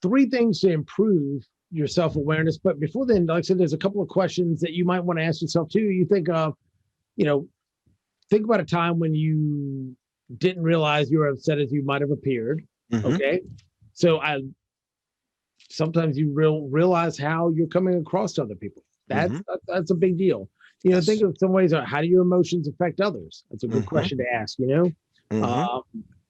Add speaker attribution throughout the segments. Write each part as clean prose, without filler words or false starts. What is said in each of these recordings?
Speaker 1: three things to improve your self-awareness. But before then, like I said, there's a couple of questions that you might want to ask yourself too. You think of, you know, think about a time when you didn't realize you were upset as you might have appeared.
Speaker 2: Mm-hmm.
Speaker 1: Okay. So sometimes you realize how you're coming across to other people. That's a big deal. You know,
Speaker 2: Yes.
Speaker 1: think of some ways, how do your emotions affect others? That's a good question to ask, you know?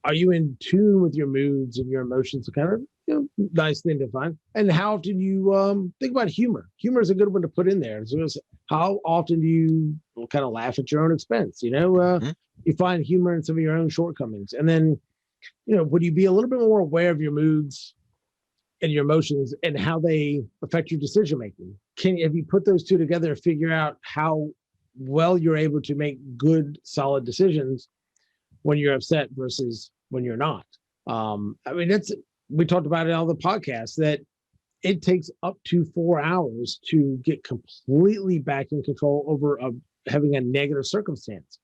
Speaker 1: Are you in tune with your moods and your emotions? Kind of, you know, nice thing to find. And how often you think about humor? Humor is a good one to put in there. So how often do you kind of laugh at your own expense? You know, you find humor in some of your own shortcomings. And then, you know, would you be a little bit more aware of your moods and your emotions and how they affect your decision making? Have you put those two together and figure out how well you're able to make good, solid decisions when you're upset versus when you're not? I mean, we talked about it on the podcast that it takes up to 4 hours to get completely back in control over having a negative circumstance.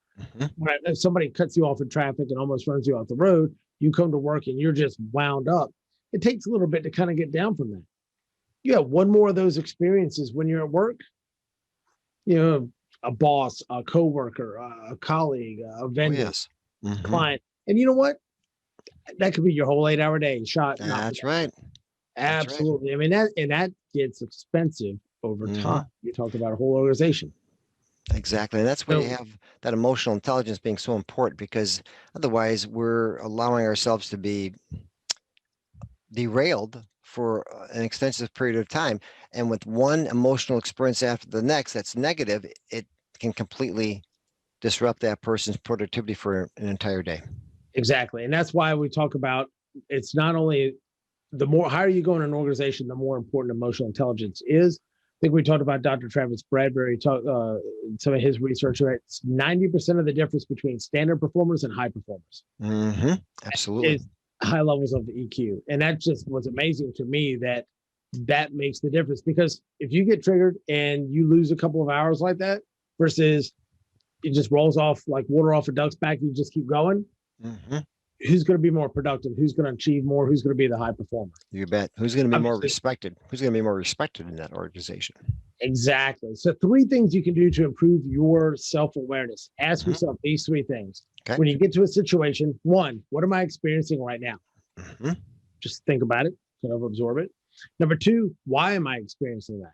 Speaker 1: When if somebody cuts you off in traffic and almost runs you off the road, you come to work and you're just wound up. It takes a little bit to kind of get down from that. You have one more of those experiences when you're at work, you know, a boss, a coworker, a colleague, a vendor, client. And you know what? That could be your whole 8-hour day shot.
Speaker 2: That's right.
Speaker 1: Absolutely. I mean, that gets expensive over time. You talk about a whole organization.
Speaker 2: Exactly. And that's why you have that emotional intelligence being so important, because otherwise we're allowing ourselves to be derailed for an extensive period of time. And with one emotional experience after the next that's negative, it can completely disrupt that person's productivity for an entire day.
Speaker 1: Exactly. And that's why we talk about, it's not only the more higher you go in an organization, the more important emotional intelligence is. I think we talked about Dr. Travis Bradbury, some of his research, right? It's 90% of the difference between standard performers and high performers.
Speaker 2: Absolutely.
Speaker 1: Is high levels of EQ. And that just was amazing to me that makes the difference, because if you get triggered and you lose a couple of hours like that versus it just rolls off like water off a duck's back, you just keep going. Who's going to be more productive? Who's going to achieve more? Who's going to be the high performer?
Speaker 2: You bet. Who's going to be more respected? Who's going to be more respected in that organization?
Speaker 1: Exactly. So 3 things you can do to improve your self-awareness. Ask yourself these 3 things. Okay. When you get to a situation, 1, what am I experiencing right now? Just think about it, kind of absorb it. Number 2, why am I experiencing that?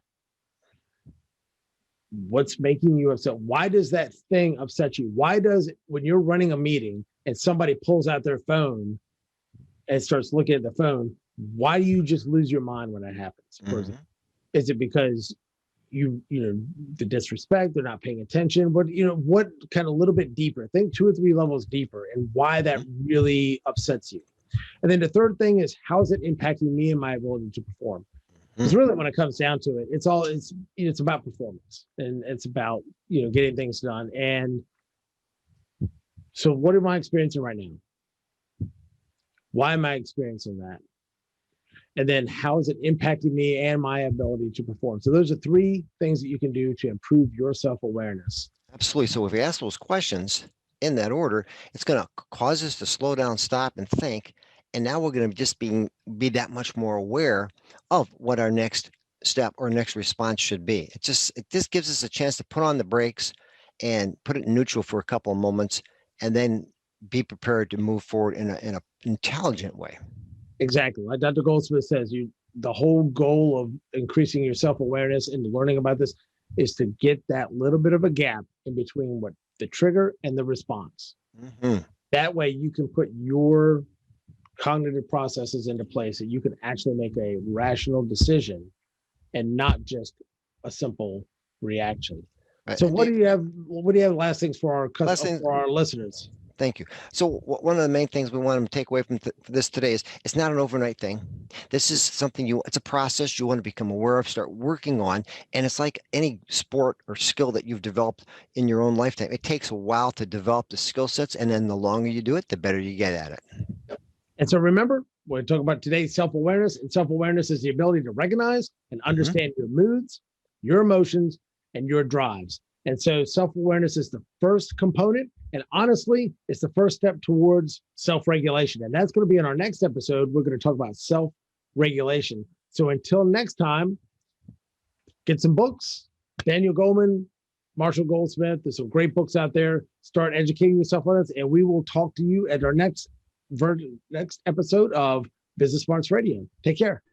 Speaker 1: What's making you upset? Why does that thing upset you? Why does it, when you're running a meeting and somebody pulls out their phone and starts looking at the phone, why do you just lose your mind when that happens? Is it because you know, the disrespect, they're not paying attention? What kind of a little bit deeper? Think 2 or 3 levels deeper and why that really upsets you. And then the third thing is, how is it impacting me and my ability to perform? Because really, when it comes down to it, it's about performance, and it's about, you know, getting things done. And so what am I experiencing right now? Why am I experiencing that? And then how is it impacting me and my ability to perform? So those are 3 things that you can do to improve your self-awareness.
Speaker 2: Absolutely. So if you ask those questions in that order, it's going to cause us to slow down, stop, and think. And now we're going to just be that much more aware of what our next step or next response should be. It just gives us a chance to put on the brakes and put it in neutral for a couple of moments, and then be prepared to move forward in an intelligent way.
Speaker 1: Exactly. Like Dr. Goldsmith says, the whole goal of increasing your self-awareness and learning about this is to get that little bit of a gap in between what the trigger and the response. That way you can put your cognitive processes into place that you can actually make a rational decision and not just a simple reaction. Right. So what do you have last things for our listeners?
Speaker 2: Thank you. So one of the main things we want them to take away from this today is it's not an overnight thing. This is something it's a process you want to become aware of, start working on. And it's like any sport or skill that you've developed in your own lifetime. It takes a while to develop the skill sets. And then the longer you do it, the better you get at it.
Speaker 1: And so remember, we're talking about today's self-awareness, and self-awareness is the ability to recognize and understand your moods, your emotions, and your drives. And so self-awareness is the first component. And honestly, it's the first step towards self-regulation. And that's going to be in our next episode. We're going to talk about regulation. So until next time, get some books. Daniel Goleman, Marshall Goldsmith. There's some great books out there. Start educating yourself on this, and we will talk to you at our next episode of Business Smarts Radio. Take care.